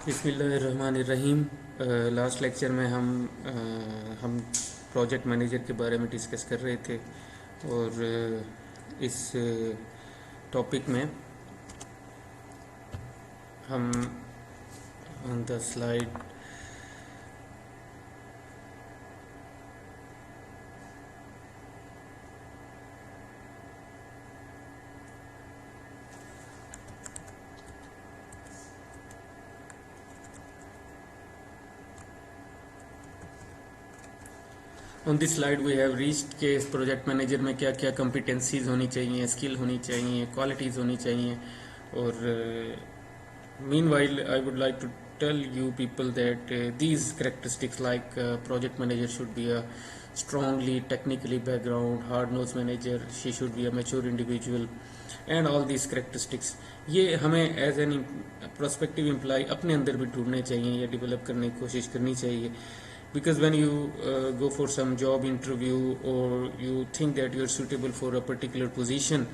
बिस्मिल्लाहिर्रहमानिर्रहीम। Last lecture में हम प्रोजेक्ट मैनेजर के बारे में डिस्कस कर रहे थे और इस टॉपिक में हम on the slide on this slide we have reached के इस प्रोजेक्ट मैनेजर में क्या क्या कॉम्पिटेंसीज होनी चाहिए, स्किल होनी चाहिए, क्वालिटीज़ होनी चाहिए। और meanwhile I would like to tell you people that these characteristics like project manager should be a strongly technically background, hard nosed manager, she should be a mature individual and all these characteristics ये हमें as an prospective employ अपने अंदर भी ढूंढने चाहिए या develop करने की कोशिश करनी चाहिए। Because when you go for some job interview or you think that you are suitable for a particular position,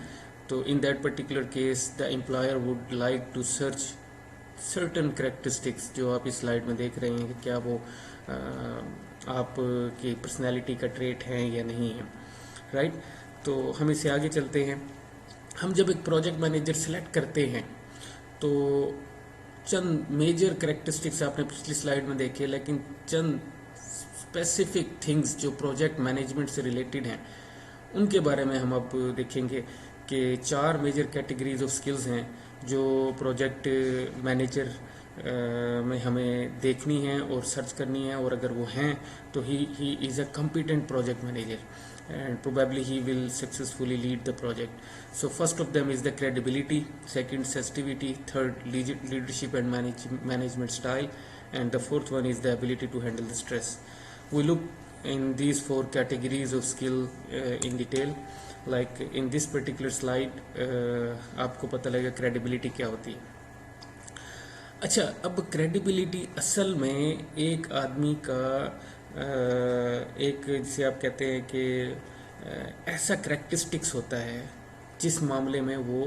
so in that particular case the employer would like to search certain characteristics जो आप इस slide में देख रहे हैं कि क्या वो आपकी पर्सनैलिटी का ट्रेट है या नहीं है, राइट। तो हम इससे आगे चलते हैं। हम जब एक प्रोजेक्ट मैनेजर सेलेक्ट करते हैं तो चंद मेजर कैरेक्टरिस्टिक्स आपने पिछली स्लाइड में देखे, लेकिन चंद स्पेसिफिक थिंग्स जो प्रोजेक्ट मैनेजमेंट से रिलेटेड हैं उनके बारे में हम अब देखेंगे कि 4 मेजर कैटेगरीज ऑफ स्किल्स हैं जो प्रोजेक्ट मैनेजर में हमें देखनी है और सर्च करनी है, और अगर वो हैं तो he is a competent project manager and probably he will successfully lead the project. So first of them is the credibility, second sensitivity, third leadership and management style, and the fourth one is the ability to handle the stress. We look in these 4 categories of skill in detail. Like in this particular slide आपको पता लगेगा credibility क्या होती है। अच्छा, अब credibility असल में एक आदमी का एक जिसे आप कहते हैं कि ऐसा करेक्टरिस्टिक्स होता है जिस मामले में वो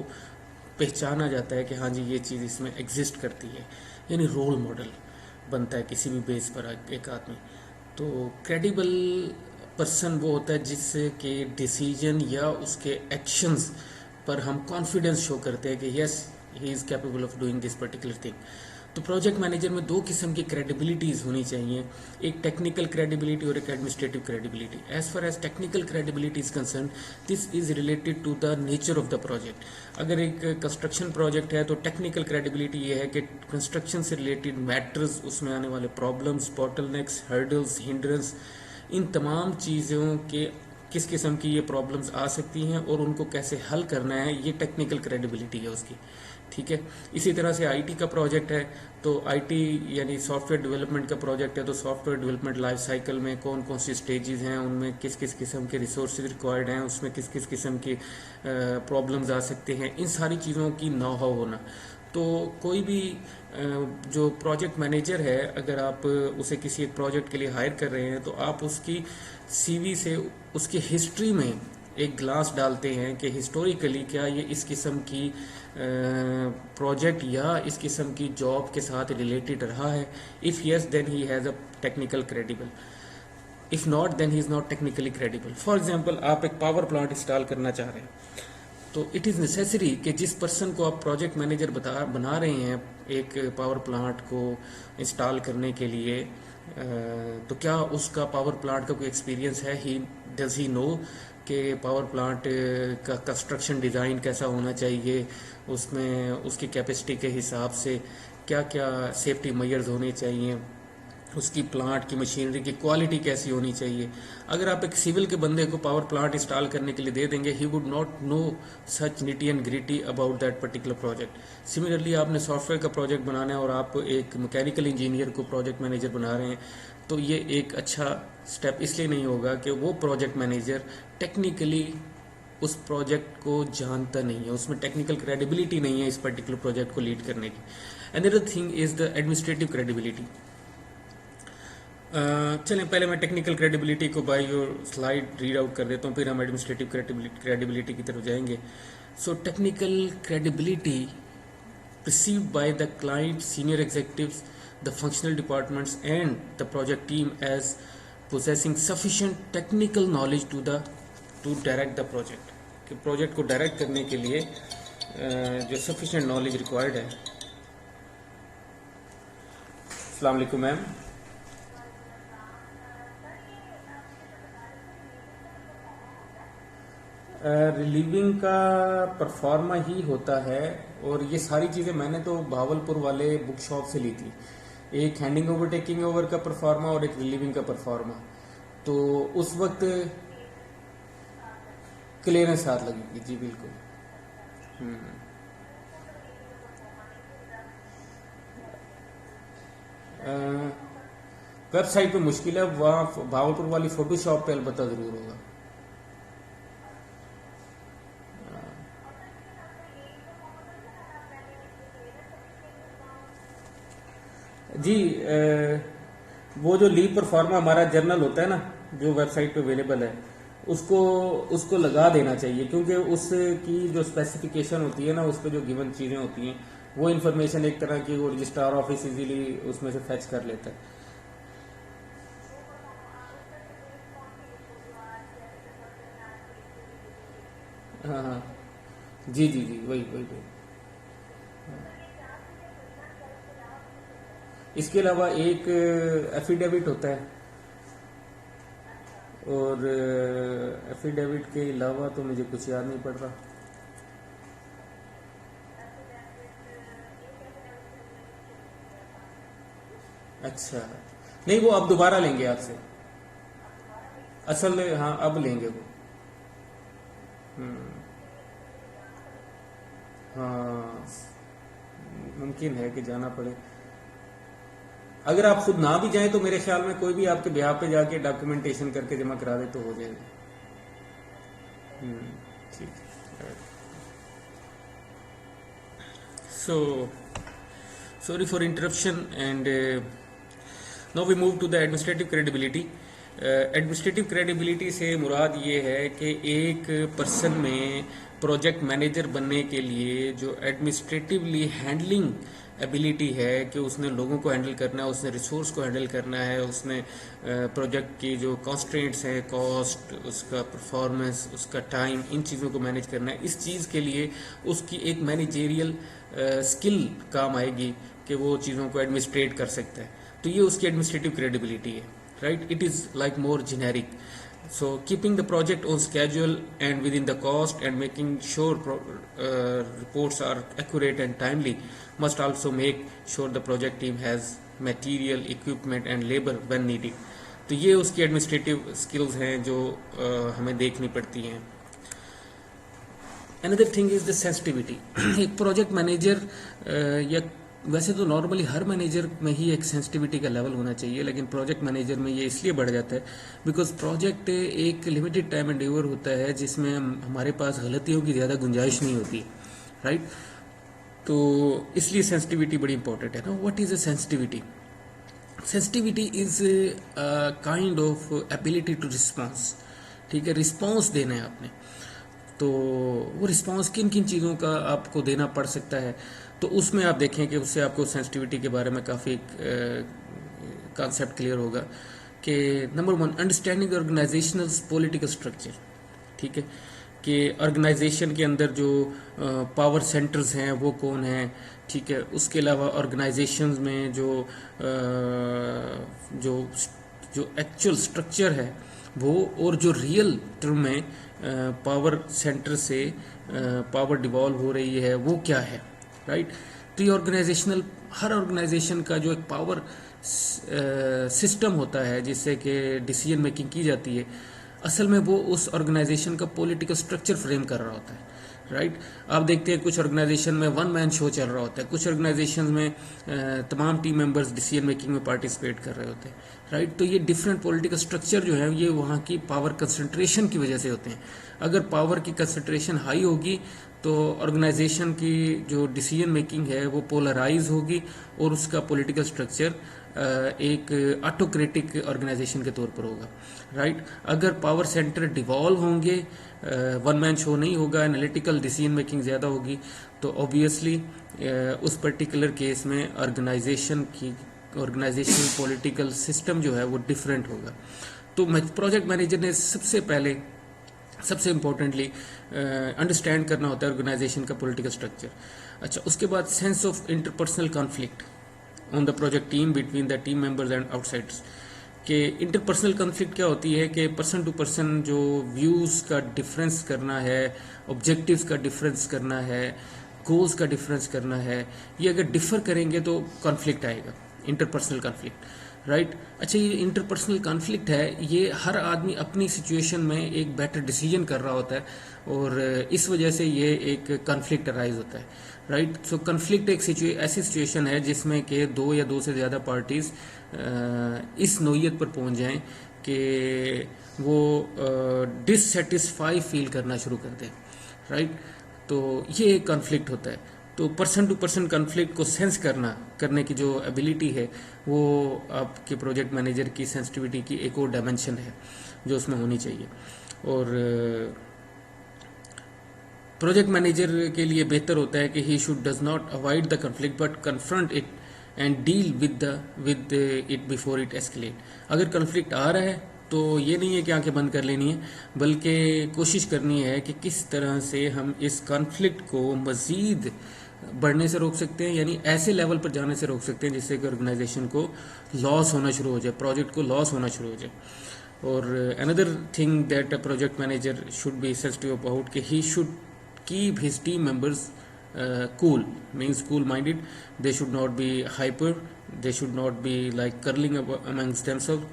पहचाना जाता है कि हाँ जी ये चीज़ इसमें एग्जिस्ट करती है, यानी रोल मॉडल बनता है किसी भी बेस पर एक आदमी। तो क्रेडिबल पर्सन वो होता है जिसके डिसीजन या उसके एक्शंस पर हम कॉन्फिडेंस शो करते हैं कि yes he is capable of doing this particular thing. तो प्रोजेक्ट मैनेजर में 2 किस्म की क्रेडिबिलिटीज़ होनी चाहिए, एक टेक्निकल क्रेडिबिलिटी और एक administrative credibility. As far as technical credibility is concern, this is related to the nature of the project. अगर एक कंस्ट्रक्शन प्रोजेक्ट है तो टेक्निकल क्रेडिबिलिटी ये है कि कंस्ट्रक्शन से रिलेटेड मैटर्स, उसमें आने वाले प्रॉब्लम्स, बॉटलनेक्स, हर्डल्स, हिंड्रेंस, इन तमाम चीज़ों के किस किस्म की ये प्रॉब्लम्स आ सकती हैं और उनको कैसे हल करना है, ये टेक्निकल क्रेडिबिलिटी है उसकी, ठीक है। इसी तरह से आईटी का प्रोजेक्ट है तो आईटी यानी सॉफ्टवेयर डेवलपमेंट का प्रोजेक्ट है तो सॉफ्टवेयर डेवलपमेंट लाइफ साइकिल में कौन कौन सी स्टेजेस हैं, उनमें किस किस किस्म के रिसोर्सेज रिक्वायर्ड हैं, उसमें किस किस किस्म की प्रॉब्लम्स आ सकते हैं, इन सारी चीज़ों की नो हाउ होना। तो कोई भी जो प्रोजेक्ट मैनेजर है, अगर आप उसे किसी एक प्रोजेक्ट के लिए हायर कर रहे हैं तो आप उसकी सीवी से उसकी हिस्ट्री में एक ग्लास डालते हैं कि हिस्टोरिकली क्या ये इस किस्म की प्रोजेक्ट या इस किस्म की जॉब के साथ रिलेटेड रहा है। If yes then he has a technical credible, if not then he is not technically credible. For example आप एक पावर प्लांट इंस्टॉल करना चाह रहे हैं तो इट इज़ नेसेसरी कि जिस पर्सन को आप प्रोजेक्ट मैनेजर बना रहे हैं एक पावर प्लांट को इंस्टॉल करने के लिए, तो क्या उसका पावर प्लांट का कोई एक्सपीरियंस है, ही डज ही नो कि पावर प्लांट का कंस्ट्रक्शन डिज़ाइन कैसा होना चाहिए, उसमें उसकी कैपेसिटी के हिसाब से क्या क्या सेफ्टी मेजर्स होने चाहिए, उसकी प्लांट की मशीनरी की क्वालिटी कैसी होनी चाहिए। अगर आप एक सिविल के बंदे को पावर प्लांट इंस्टॉल करने के लिए दे देंगे, he would not know such nitty and gritty about that particular project. Similarly आपने सॉफ्टवेयर का प्रोजेक्ट बनाना है और आप एक मैकेनिकल इंजीनियर को प्रोजेक्ट मैनेजर बना रहे हैं तो ये एक अच्छा स्टेप इसलिए नहीं होगा कि वो प्रोजेक्ट मैनेजर टेक्निकली उस प्रोजेक्ट को जानता नहीं है, उसमें टेक्निकल क्रेडिबिलिटी नहीं है इस पर्टिकुलर प्रोजेक्ट को लीड करने की। Another thing is the administrative credibility. चलें पहले मैं टेक्निकल क्रेडिबिलिटी को by your slide read out कर देता हूँ, फिर हम एडमिनिस्ट्रेटिव क्रेडिबिलिटी की तरफ जाएंगे। So technical credibility perceived by the client, senior executives, the functional departments, and the project team as possessing sufficient technical knowledge to direct the project. कि project को डायरेक्ट करने के लिए जो सफिशिएंट नॉलेज रिक्वायर्ड है. अस्सलाम वालेकुम मैम. रिलीविंग का परफॉर्मा ही होता है, और ये सारी चीज़ें मैंने तो भावलपुर वाले बुक शॉप से ली थी. एक हैंडिंग ओवर टेकिंग ओवर का परफॉर्मा और एक रिलीविंग का परफॉर्मा. तो उस वक्त क्लियरेंस साथ लगेगी जी, बिल्कुल. वेबसाइट पे मुश्किल है, वहाँ भावलपुर वाली फोटो शॉप पे अलबत्ता ज़रूर होगा. जी वो जो लीव परफॉर्मा हमारा जर्नल होता है ना, जो वेबसाइट पे अवेलेबल है, उसको लगा देना चाहिए, क्योंकि उसकी जो स्पेसिफिकेशन होती है ना, उस पर जो गिवन चीज़ें होती हैं, वो इन्फॉर्मेशन एक तरह की वो रजिस्ट्रार ऑफिस इजीली उसमें से फैच कर लेता है. हाँ हाँ, जी जी जी, वही वही वही. इसके अलावा एक एफिडेविट होता है, और एफिडेविट के अलावा तो मुझे कुछ याद नहीं पड़ रहा. अच्छा, नहीं वो अब दोबारा लेंगे आपसे. असल में हाँ, अब लेंगे वो. हाँ, मुमकिन है कि जाना पड़े. अगर आप खुद ना भी जाएं तो मेरे ख्याल में कोई भी आपके ब्याह पे जाके डॉक्यूमेंटेशन करके जमा करा दे तो हो जाएगा. ठीक है. सो sorry for interruption, and now we move to the administrative credibility. Administrative credibility से मुराद ये है कि एक पर्सन में प्रोजेक्ट मैनेजर बनने के लिए जो एडमिनिस्ट्रेटिवली हैंडलिंग एबिलिटी है, कि उसने लोगों को हैंडल करना है, उसने रिसोर्स को हैंडल करना है, उसने प्रोजेक्ट की जो कॉन्स्ट्रेंट्स हैं, कॉस्ट, उसका परफॉर्मेंस, उसका टाइम, इन चीज़ों को मैनेज करना है. इस चीज़ के लिए उसकी एक मैनेजेरियल स्किल काम आएगी कि वो चीज़ों को एडमिनिस्ट्रेट कर सकता है. तो ये उसकी एडमिनिस्ट्रेटिव क्रेडिबिलिटी है. Right, it is like more generic. So keeping the project on schedule and within the cost, and making sure reports are accurate and timely, must also make sure the project team has material, equipment and labor when needed. तो ये उसकी administrative skills हैं जो हमें देखनी पड़ती हैं. Another thing is the sensitivity. एक प्रोजेक्ट मैनेजर या वैसे तो नॉर्मली हर मैनेजर में ही एक सेंसिटिविटी का लेवल होना चाहिए, लेकिन प्रोजेक्ट मैनेजर में ये इसलिए बढ़ जाता है बिकॉज प्रोजेक्ट एक लिमिटेड टाइम एंडेवर होता है जिसमें हमारे पास गलतियों की ज़्यादा गुंजाइश नहीं होती. राइट, तो इसलिए सेंसिटिविटी बड़ी इंपॉर्टेंट है ना. What is a sensitivity? Sensitivity is kind of ability to response. ठीक है, रिस्पॉन्स देना है आपने, तो वो रिस्पॉन्स किन किन चीज़ों का आपको देना पड़ सकता है. तो उसमें आप देखें कि उससे आपको सेंसिटिविटी के बारे में काफ़ी कॉन्सेप्ट क्लियर होगा. कि number 1, understanding organisational political structure. ठीक है, कि ऑर्गेनाइजेशन के अंदर जो पावर सेंटर्स हैं वो कौन हैं. ठीक है, उसके अलावा ऑर्गेनाइजेशंस में जो जो जो एक्चुअल स्ट्रक्चर है वो, और जो रियल टर्म में पावर सेंटर से पावर डिवॉल्व हो रही है वो क्या है. राइट, तो ये ऑर्गेनाइजेशनल, हर ऑर्गेनाइजेशन का जो एक पावर सिस्टम होता है जिससे कि डिसीजन मेकिंग की जाती है, असल में वो उस ऑर्गेनाइजेशन का पॉलिटिकल स्ट्रक्चर फ्रेम कर रहा होता है. राइट, आप देखते हैं कुछ ऑर्गेनाइजेशन में वन मैन शो चल रहा होता है, कुछ ऑर्गेनाइजेशन में तमाम टीम मेंबर्स डिसीजन मेकिंग में पार्टिसिपेट कर रहे होते हैं. राइट, तो ये डिफरेंट पॉलिटिकल स्ट्रक्चर जो है ये वहाँ की पावर कंसंट्रेशन की वजह से होते हैं. अगर पावर की कंसंट्रेशन हाई होगी तो ऑर्गेनाइजेशन की जो डिसीजन मेकिंग है वो पोलराइज होगी और उसका पॉलिटिकल स्ट्रक्चर एक ऑटोक्रेटिक ऑर्गेनाइजेशन के तौर पर होगा, राइट। अगर पावर सेंटर डिवॉल्व होंगे, वन मैन शो नहीं होगा, एनालिटिकल डिसीजन मेकिंग ज़्यादा होगी, तो ऑब्वियसली उस पर्टिकुलर केस में ऑर्गेनाइजेशनल पॉलिटिकल सिस्टम जो है वो डिफरेंट होगा। तो प्रोजेक्ट मैनेजर ने सबसे इम्पोर्टेंटली अंडरस्टैंड करना होता है ऑर्गेनाइजेशन का पॉलिटिकल स्ट्रक्चर। अच्छा, उसके बाद sense of interpersonal conflict on the project team between the team members and outsiders. कि इंटरपर्सनल कॉन्फ्लिक्ट क्या होती है कि पर्सन टू पर्सन जो व्यूज़ का डिफरेंस करना है, ऑब्जेक्टिव्स का डिफरेंस करना है, गोल्स का डिफरेंस करना है, ये अगर डिफर करेंगे तो कॉन्फ्लिक्ट आएगा, इंटरपर्सनल कॉन्फ्लिक्ट, राइट। अच्छा, ये इंटरपर्सनल कॉन्फ्लिक्ट है, ये हर आदमी अपनी सिचुएशन में एक बेटर डिसीजन कर रहा होता है और इस वजह से ये एक कॉन्फ्लिक्ट अराइज होता है, राइट। सो कॉन्फ्लिक्ट एक ऐसी सिचुएशन है जिसमें कि दो या दो से ज़्यादा पार्टीज़ इस नोयत पर पहुंच जाएं कि वो डिससेटिस्फाई फील करना शुरू कर दें, राइट। तो ये एक कॉन्फ्लिक्ट होता है। तो पर्सन टू पर्सन कॉन्फ्लिक्ट को सेंस करने की जो एबिलिटी है वो आपके प्रोजेक्ट मैनेजर की सेंसिटिविटी की एक और डायमेंशन है जो उसमें होनी चाहिए। और प्रोजेक्ट मैनेजर के लिए बेहतर होता है कि he should does not avoid the conflict but confront it and deal with it before it escalate. अगर कॉन्फ्लिक्ट आ रहा है तो ये नहीं है कि आंखें बंद कर लेनी है, बल्कि कोशिश करनी है कि किस तरह से हम इस कॉन्फ्लिक्ट को मज़ीद बढ़ने से रोक सकते हैं, यानी ऐसे लेवल पर जाने से रोक सकते हैं जिससे कि ऑर्गेनाइजेशन को लॉस होना शुरू हो जाए, प्रोजेक्ट को लॉस होना शुरू हो जाए। और another thing that a project manager should be sensitive about कि he should keep his team members cool, means cool minded. They should not be hyper, they should not be like curling amongst themselves.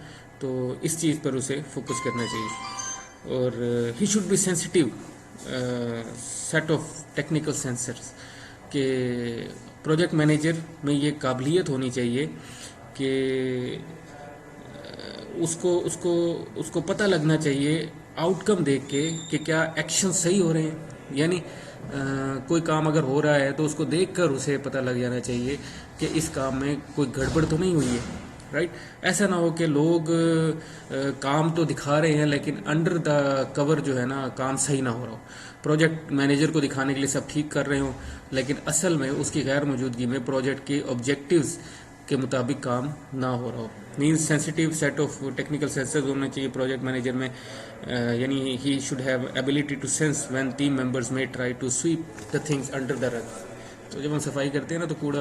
तो इस चीज़ पर उसे focus करना चाहिए। और ही should be sensitive set of technical sensors के project manager में ये काबिलियत होनी चाहिए कि उसको उसको उसको पता लगना चाहिए आउटकम देख के कि क्या एक्शन सही हो रहे हैं, यानी कोई काम अगर हो रहा है तो उसको देखकर उसे पता लग जाना चाहिए कि इस काम में कोई गड़बड़ तो नहीं हुई है, राइट। ऐसा ना हो कि लोग काम तो दिखा रहे हैं लेकिन अंडर द कवर जो है ना काम सही ना हो रहा हो, प्रोजेक्ट मैनेजर को दिखाने के लिए सब ठीक कर रहे हो लेकिन असल में उसकी गैर मौजूदगी में प्रोजेक्ट के ऑब्जेक्टिव्स के मुताबिक काम ना हो रहा हो। Means sensitive set of technical sensors होने चाहिए प्रोजेक्ट मैनेजर में, यानी he should have ability to sense when team members में try to sweep the things under the rug. तो जब हम सफाई करते हैं ना तो कूड़ा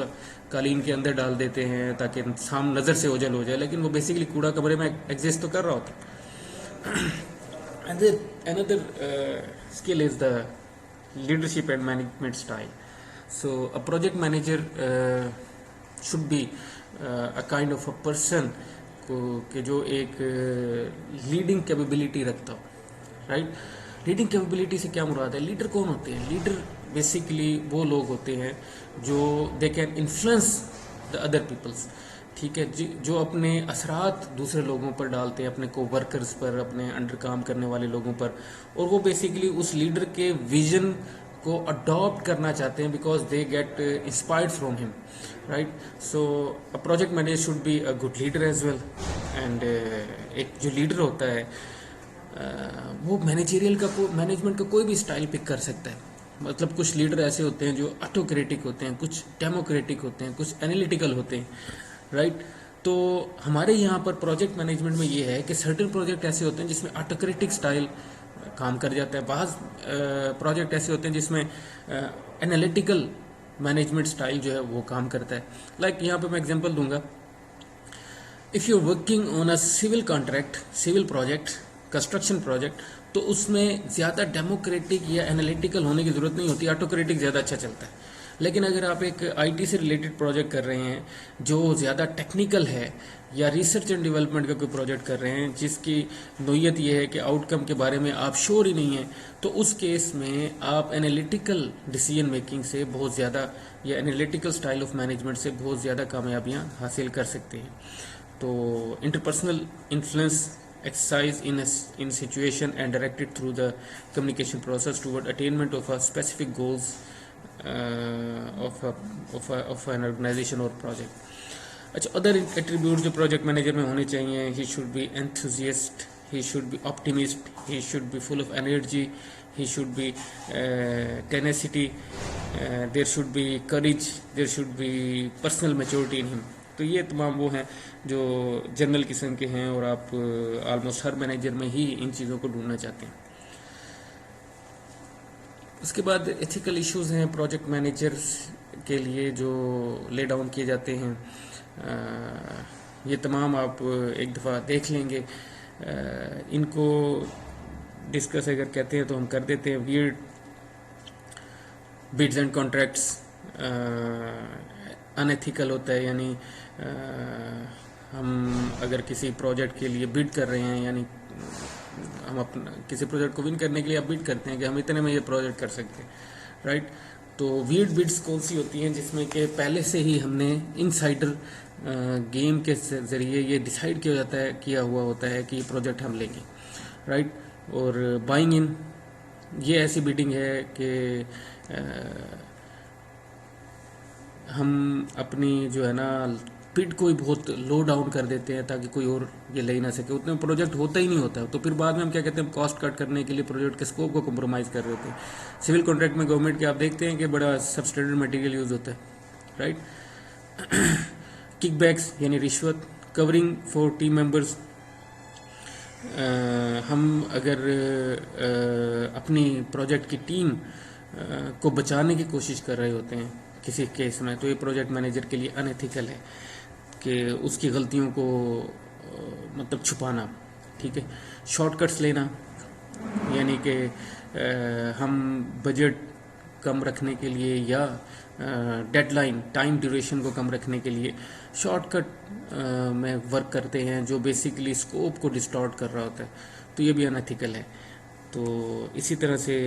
कालीन के अंदर डाल देते हैं ताकि साम नज़र से ओझल हो जाए, लेकिन वो बेसिकली कूड़ा कमरे में एग्जिस्ट तो कर रहा होता है। Another skill is the leadership and management style. So a project manager should be a kind of a person को कि जो एक लीडिंग कैपेबिलिटी रखता हो, राइट। लीडिंग कैपेबिलिटी से क्या मुराद है? लीडर कौन होते हैं? लीडर बेसिकली वो लोग होते हैं जो they can influence the other peoples, ठीक है, जो अपने असरात दूसरे लोगों पर डालते हैं, अपने को वर्कर्स पर, अपने अंडर काम करने वाले लोगों पर, और वो बेसिकली उस लीडर के विजन को अडॉप्ट करना चाहते हैं because they get inspired from him, right. So a project manager should be a good leader as well. And एक जो लीडर होता है वो मैनेजमेंट का कोई भी स्टाइल पिक कर सकता है। मतलब कुछ लीडर ऐसे होते हैं जो ऑटोक्रेटिक होते हैं, कुछ डेमोक्रेटिक होते हैं, कुछ एनालिटिकल होते हैं, राइट। तो हमारे यहाँ पर प्रोजेक्ट मैनेजमेंट में ये है कि सर्टेन प्रोजेक्ट ऐसे होते हैं जिसमें ऑटोक्रेटिक स्टाइल काम कर जाता है, बाज़ प्रोजेक्ट ऐसे होते हैं जिसमें एनालिटिकल मैनेजमेंट स्टाइल जो है वो काम करता है। लाइक यहाँ पे मैं एग्जांपल दूंगा, if you are working on a civil contract, civil project, construction project, तो उसमें ज़्यादा डेमोक्रेटिक या एनालिटिकल होने की ज़रूरत नहीं होती, ऑटोक्रेटिक ज़्यादा अच्छा चलता है। लेकिन अगर आप एक आईटी से रिलेटेड प्रोजेक्ट कर रहे हैं जो ज़्यादा टेक्निकल है, या रिसर्च एंड डेवलपमेंट का कोई प्रोजेक्ट कर रहे हैं जिसकी नोयत ये है कि आउटकम के बारे में आप श्योर ही नहीं है, तो उस केस में आप एनालिटिकल डिसीजन मेकिंग से बहुत ज़्यादा, या एनालिटिकल स्टाइल ऑफ मैनेजमेंट से बहुत ज़्यादा कामयाबियाँ हासिल कर सकते हैं। तो interpersonal influence exercise in situation and directed through the communication process toward attainment of a specific goals of an organization or project. अच्छा, अदर एट्रीब्यूट जो प्रोजेक्ट मैनेजर में होने चाहिए, ही should B enthusiast, he should be optimist, he should be full of energy, he should be tenacity, there should be courage, there should be personal maturity in him. तो ये तमाम वो हैं जो जनरल किस्म के हैं और आप ऑलमोस्ट हर मैनेजर में ही इन चीज़ों को ढूंढना चाहते हैं. उसके बाद एथिकल इश्यूज हैं प्रोजेक्ट मैनेजर्स के लिए जो ले डाउन किए जाते हैं. ये तमाम आप एक दफ़ा देख लेंगे. इनको डिस्कस अगर कहते हैं तो हम कर देते हैं. Weird bids and contracts unethical होता है, यानी हम अगर किसी प्रोजेक्ट के लिए बिड कर रहे हैं, यानी हम अपना किसी प्रोजेक्ट को विन करने के लिए आप बिड करते हैं कि हम इतने में ये प्रोजेक्ट कर सकते हैं, राइट. तो वियर्ड बिड्स कौन सी होती हैं जिसमें कि पहले से ही हमने इनसाइडर गेम के ज़रिए ये डिसाइड किया हुआ होता है कि ये प्रोजेक्ट हम लेंगे, राइट. और बाइंग इन, ये ऐसी बिडिंग है कि हम अपनी जो है ना बिड को ही बहुत लो डाउन कर देते हैं ताकि कोई और ये ले ही ना सके. उतने प्रोजेक्ट होता ही नहीं होता, तो फिर बाद में हम क्या कहते हैं, कॉस्ट कट करने के लिए प्रोजेक्ट के स्कोप को कम्प्रोमाइज़ कर रहे होते हैं. सिविल कॉन्ट्रैक्ट में गवर्नमेंट के आप देखते हैं कि बड़ा सबस्टैंडर्ड मटेरियल यूज़ होता है, राइट. किकबैक्स यानी रिश्वत, कवरिंग फॉर टीम मेंबर्स. हम अगर अपनी प्रोजेक्ट की टीम को बचाने की कोशिश कर रहे होते हैं किसी केस में, तो ये प्रोजेक्ट मैनेजर के लिए अनएथिकल है कि उसकी गलतियों को मतलब छुपाना, ठीक है. शॉर्टकट्स लेना, यानी कि हम बजट कम रखने के लिए या डेडलाइन टाइम ड्यूरेशन को कम रखने के लिए शॉर्टकट में वर्क करते हैं जो बेसिकली स्कोप को डिस्टॉर्ट कर रहा होता है, तो ये भी अनएथिकल है. तो इसी तरह से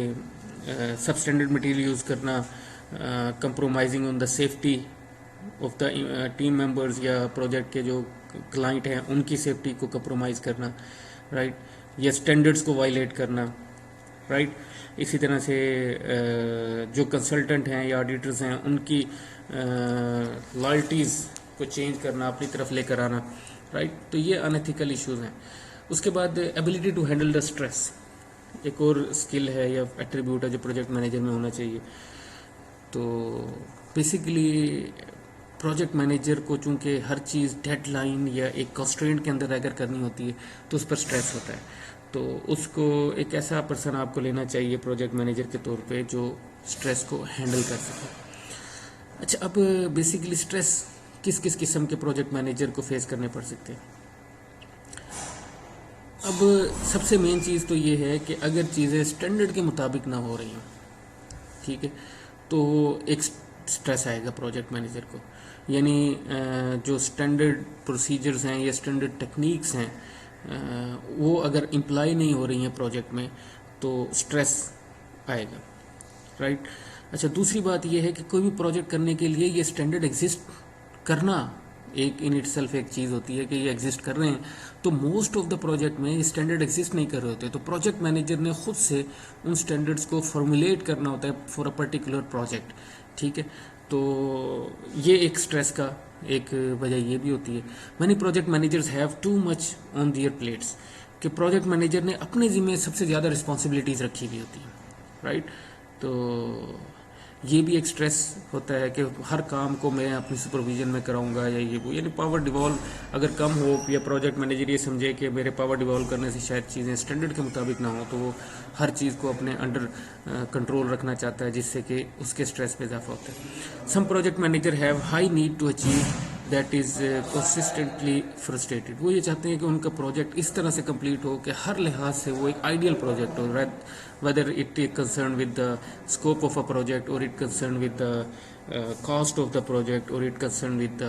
सबस्टैंडर्ड मटेरियल यूज़ करना, compromising on the safety of the team members या प्रोजेक्ट के जो क्लाइंट हैं उनकी सेफ्टी को कंप्रोमाइज़ करना, राइट. या स्टैंडर्ड्स को वायलेट करना, राइट. इसी तरह से जो कंसल्टेंट हैं या ऑडिटर्स हैं उनकी लॉयल्टीज़ को चेंज करना, अपनी तरफ लेकर आना, राइट. तो ये अनएथिकल इश्यूज हैं. उसके बाद ability to handle the stress, एक और स्किल है या एट्रीब्यूट है जो प्रोजेक्ट मैनेजर में होना चाहिए. तो बेसिकली प्रोजेक्ट मैनेजर को चूँकि हर चीज़ डेडलाइन या एक कंस्ट्रेंट के अंदर अगर करनी होती है तो उस पर स्ट्रेस होता है. तो उसको एक ऐसा पर्सन आपको लेना चाहिए प्रोजेक्ट मैनेजर के तौर पे जो स्ट्रेस को हैंडल कर सके. अच्छा, अब बेसिकली स्ट्रेस किस किस किस्म के प्रोजेक्ट मैनेजर को फेस करने पड़ सकते हैं. अब सबसे मेन चीज़ तो ये है कि अगर चीज़ें स्टैंडर्ड के मुताबिक ना हो रही हों, ठीक है, तो एक स्ट्रेस आएगा प्रोजेक्ट मैनेजर को. यानी जो स्टैंडर्ड प्रोसीजर्स हैं या स्टैंडर्ड टेक्निक्स हैं वो अगर इम्प्लाई नहीं हो रही हैं प्रोजेक्ट में तो स्ट्रेस आएगा, राइट. अच्छा, दूसरी बात यह है कि कोई भी प्रोजेक्ट करने के लिए ये स्टैंडर्ड एग्जिस्ट करना एक इन इटसेल्फ एक चीज़ होती है कि ये एग्जिस्ट कर रहे हैं. तो मोस्ट ऑफ द प्रोजेक्ट में ये स्टैंडर्ड एग्जिस्ट नहीं कर रहे होते, तो प्रोजेक्ट मैनेजर ने खुद से उन स्टैंडर्ड्स को फॉर्मुलेट करना होता है फॉर अ पर्टिकुलर प्रोजेक्ट, ठीक है. तो ये एक स्ट्रेस का एक वजह ये भी होती है. Many project managers have too much on their plates, कि प्रोजेक्ट मैनेजर ने अपने ज़िम्मे सबसे ज़्यादा रिस्पॉन्सिबिलिटीज़ रखी हुई होती हैं, राइट. तो ये भी एक स्ट्रेस होता है कि हर काम को मैं अपनी सुपरविजन में कराऊंगा या ये वो, यानी पावर डिवॉल्व अगर कम हो या प्रोजेक्ट मैनेजर ये समझे कि मेरे पावर डिवॉल्व करने से शायद चीज़ें स्टैंडर्ड के मुताबिक ना हो, तो वो हर चीज़ को अपने अंडर कंट्रोल रखना चाहता है जिससे कि उसके स्ट्रेस में इजाफा होता है. Some project manager have high need to achieve that is consistently frustrated. वो ये चाहते हैं कि उनका प्रोजेक्ट इस तरह से कंप्लीट हो कि हर लिहाज से वो एक आइडियल प्रोजेक्ट हो, whether it is concerned with the scope of a project or it concerned with the cost of the project or it concerned with the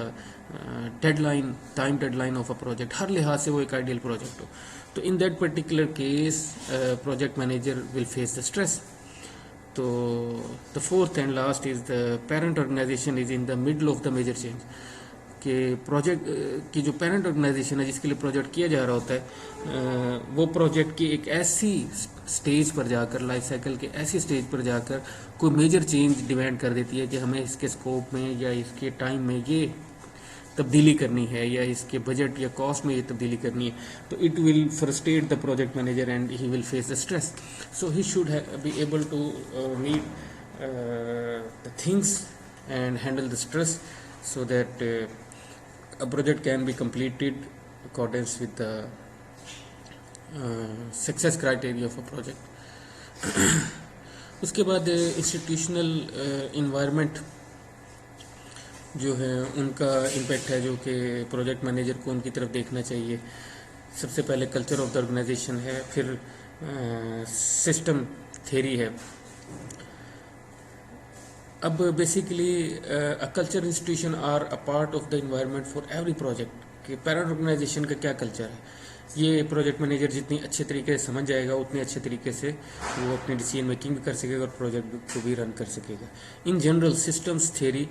time deadline of a project. हर लिहाज से वो एक ideal project हो. तो in that particular case project manager will face the stress. तो the fourth and last is the parent organization is in the middle of the major change. कि project की जो पेरेंट ऑर्गेनाइजेशन है जिसके लिए project किया जा रहा होता है वो प्रोजेक्ट की एक ऐसी स्टेज पर जाकर, लाइफ साइकिल के ऐसी स्टेज पर जाकर कोई मेजर चेंज डिमांड कर देती है कि हमें इसके स्कोप में या इसके टाइम में ये तब्दीली करनी है या इसके बजट या कॉस्ट में ये तब्दीली करनी है, तो it will frustrate the project manager and he will face the stress. So he should be able to meet the things and handle the stress so that a project can be completed accordance with the success criteria of a project. उसके बाद institutional environment जो है उनका impact है जो कि project manager को उनकी तरफ देखना चाहिए. सबसे पहले कल्चर ऑफ द ऑर्गेनाइजेशन है, फिर सिस्टम थ्योरी है. अब basically a culture institution are a part of the environment for every project कि पैरेंट ऑर्गेनाइजेशन का क्या कल्चर है, ये प्रोजेक्ट मैनेजर जितनी अच्छे तरीके से समझ जाएगा उतने अच्छे तरीके से वो अपनी डिसीजन मेकिंग भी कर सकेगा और प्रोजेक्ट को भी रन कर सकेगा. In general systems theory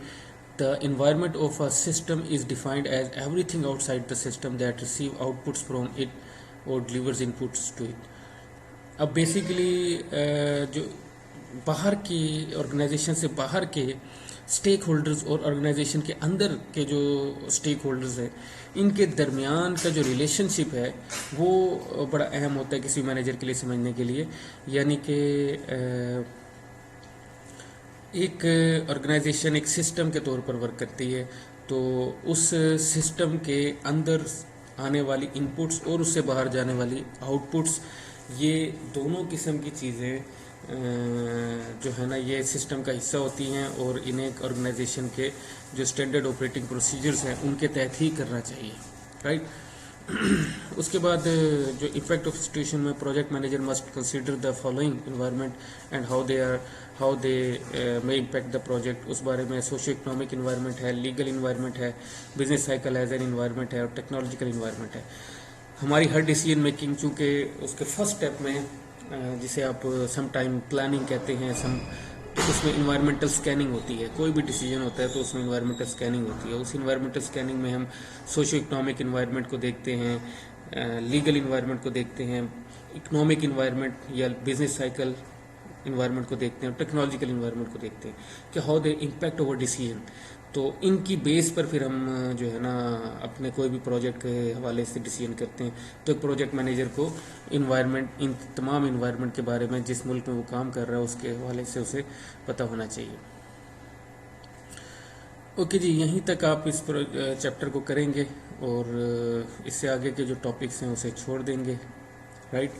the environment of a system is defined as everything outside the system that receive outputs from it और डिलीवर्स इनपुट्स टू इट. अब बेसिकली जो बाहर की ऑर्गेनाइजेशन से बाहर के स्टेक होल्डर्स और ऑर्गेनाइजेशन के अंदर के जो स्टेक होल्डर्स हैं इनके दरमियान का जो रिलेशनशिप है वो बड़ा अहम होता है किसी मैनेजर के लिए समझने के लिए. यानी कि एक ऑर्गेनाइजेशन एक सिस्टम के तौर पर वर्क करती है, तो उस सिस्टम के अंदर आने वाली इनपुट्स और उससे बाहर जाने वाली आउटपुट्स, ये दोनों किस्म की चीज़ें जो है ना ये सिस्टम का हिस्सा होती हैं और इन्हें एक ऑर्गेनाइजेशन के जो स्टैंडर्ड ऑपरेटिंग प्रोसीजर्स हैं उनके तहत ही करना चाहिए, राइट. उसके बाद जो इफेक्ट ऑफ सिचुएशन में project manager must consider the following environment and how they may impact the project. उस बारे में सोशियो इकोनॉमिक इन्वायरमेंट है, लीगल इन्वायरमेंट है, business cycle as an environment है और टेक्नोलॉजिकल इन्वायरमेंट है. हमारी हर डिसीजन मेकिंग चूँकि उसके फर्स्ट स्टेप में जिसे आप सम टाइम प्लानिंग कहते हैं, तो उसमें इन्वायरमेंटल स्कैनिंग होती है. कोई भी डिसीजन होता है तो उसमें इन्वायरमेंटल स्कैनिंग होती है. उस इन्वायरमेंटल स्कैनिंग में हम सोशियो इकोनॉमिक इन्वायरमेंट को देखते हैं, लीगल इन्वायरमेंट को देखते हैं, इकोनॉमिक इन्वायरमेंट या बिजनेस साइकिल इन्वायरमेंट को देखते हैं, टेक्नोलॉजिकल इन्वायरमेंट को देखते हैं कि how they impact over decision. तो इनकी बेस पर फिर हम जो है ना अपने कोई भी प्रोजेक्ट के हवाले से डिसीजन करते हैं. तो एक प्रोजेक्ट मैनेजर को इन्वायरमेंट, इन तमाम इन्वायरमेंट के बारे में जिस मुल्क में वो काम कर रहा है उसके हवाले से उसे पता होना चाहिए. ओके जी, यहीं तक आप इस चैप्टर को करेंगे और इससे आगे के जो टॉपिक्स हैं उसे छोड़ देंगे, राइट.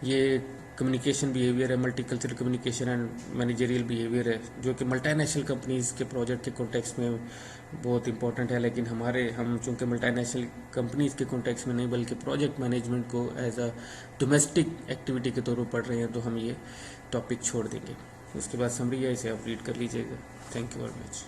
ये कम्युनिकेशन बिहेवियर है, multicultural communication and managerial behaviour है, जो कि मल्टीनेशनल कंपनीज़ के प्रोजेक्ट के कॉन्टेक्स्ट में बहुत इंपॉर्टेंट है. लेकिन हम चूँकि मल्टीनेशनल कंपनीज़ के कॉन्टेक्स्ट में नहीं बल्कि प्रोजेक्ट मैनेजमेंट को एज अ डोमेस्टिक एक्टिविटी के तौर पर पढ़ रहे हैं, तो हम ये टॉपिक छोड़ देंगे. उसके बाद समरी है, इसे आप रीड कर लीजिएगा. Thank you very much.